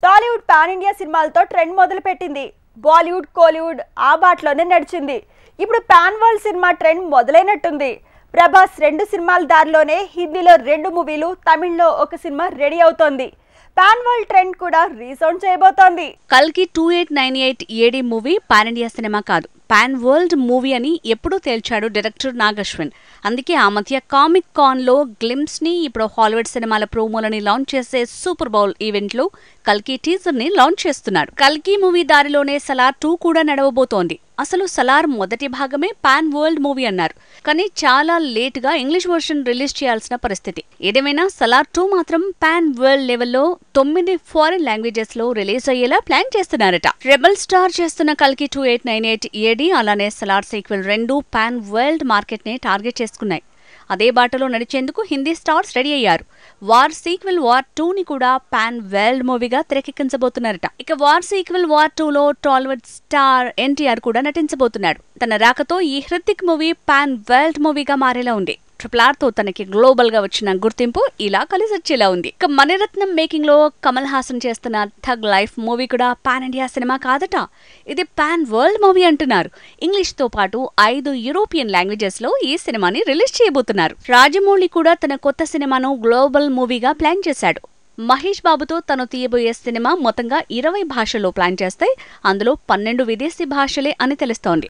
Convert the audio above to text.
Tollywood pan India సినిమాలతో trend మొదలుపెట్టింది. బాలీవుడ్ కోలీవుడ్ ఆ బాటలోనే నడిచింది. ఇప్పుడు పాన్ వరల్డ్ సినిమా ట్రెండ్ మొదలైనట్టుంది. ప్రభాస్ 2 సినిమాల దారిలోనే హిందీలో 2 మూవీలు, తమిళ్లో ఒక సినిమా రెడీ అవుతోంది. పాన్ వరల్డ్ ట్రెండ్ కూడా రీసౌండ్ చేయబోతోంది. కల్కి 2898 AD movie pan India cinema కాదు, పాన్ వరల్డ్ మూవీ అని ఎప్పుడూ తేల్చాడు డైరెక్టర్ నాగశ్విన్. అందుకే ఆ మధ్య కామిక్ కాన్ లో గ్లిమ్స్ ని, ఇప్పుడు హాలీవుడ్ సినిమాల ప్రోమోలని లాంచ్ చేసే సూపర్ బౌల్ ఈవెంట్ లో కల్కి టీజర్ ని లాంచ్ చేస్తున్నాడు. కల్కి మూవీ దారిలోనే సలార్ 2 కూడా నడవబోతోంది. అసలు సలార్ మొదటి భాగమే పాన్ వరల్డ్ మూవీ అన్నారు, కానీ చాలా లేట్ గా ఇంగ్లీష్ వర్షన్ రిలీజ్ చేయాల్సిన పరిస్థితి. ఏదేమైనా సలార్ 2 మాత్రం పాన్ వరల్డ్ లెవెల్లో 9 ఫారిన్ లాంగ్వేజెస్ లో రిలీజ్ అయ్యేలా ప్లాన్ చేస్తున్నారట. రెబల్ స్టార్ చేస్తున్న కల్కి 2898 ఏడి అలానే Salaar sequel 2 pan world market ని టార్గెట్ చేసుకున్నాయి. అదే బాటలో నడిచేందుకు హిందీ స్టార్స్ రెడీ అయ్యారు. వార్ సీక్వెల్ వార్ 2 ని కూడా పాన్ వరల్డ్ మూవీగా తెరకెక్కించబోతున్నారట. ఇక వార్ సీక్వెల్ వార్ 2 లో టాలీవుడ్ స్టార్ ఎన్టీఆర్ కూడా నటించబోతున్నాడు. తన రాకతో ఈ హృతిక్ మూవీ పాన్ వరల్డ్ మూవీగా మారేలా ఉంది. RRR తో తనకి గ్లోబల్ గా వచ్చిన గుర్తింపు ఇలా కలిసొచ్చేలా ఉంది. ఇక మణిరత్నం మేకింగ్ లో కమల్ హాసన్ చేస్తున్న థగ్ లైఫ్ మూవీ కూడా పాన్ ఇండియా సినిమా కాదట, ఇది పాన్ వరల్డ్ మూవీ అంటున్నారు. ఇంగ్లీష్ తో పాటు 5 యూరోపియన్ లాంగ్వేజెస్ లో ఈ సినిమాని రిలీజ్ చేయబోతున్నారు. రాజమౌళి కూడా తన కొత్త సినిమాను గ్లోబల్ మూవీగా ప్లాన్ చేశాడు. మహేష్ బాబుతో తను తీయబోయే సినిమా మొత్తంగా 20 భాషల్లో ప్లాన్ చేస్తే అందులో 12 విదేశీ భాషలే అని తెలుస్తోంది.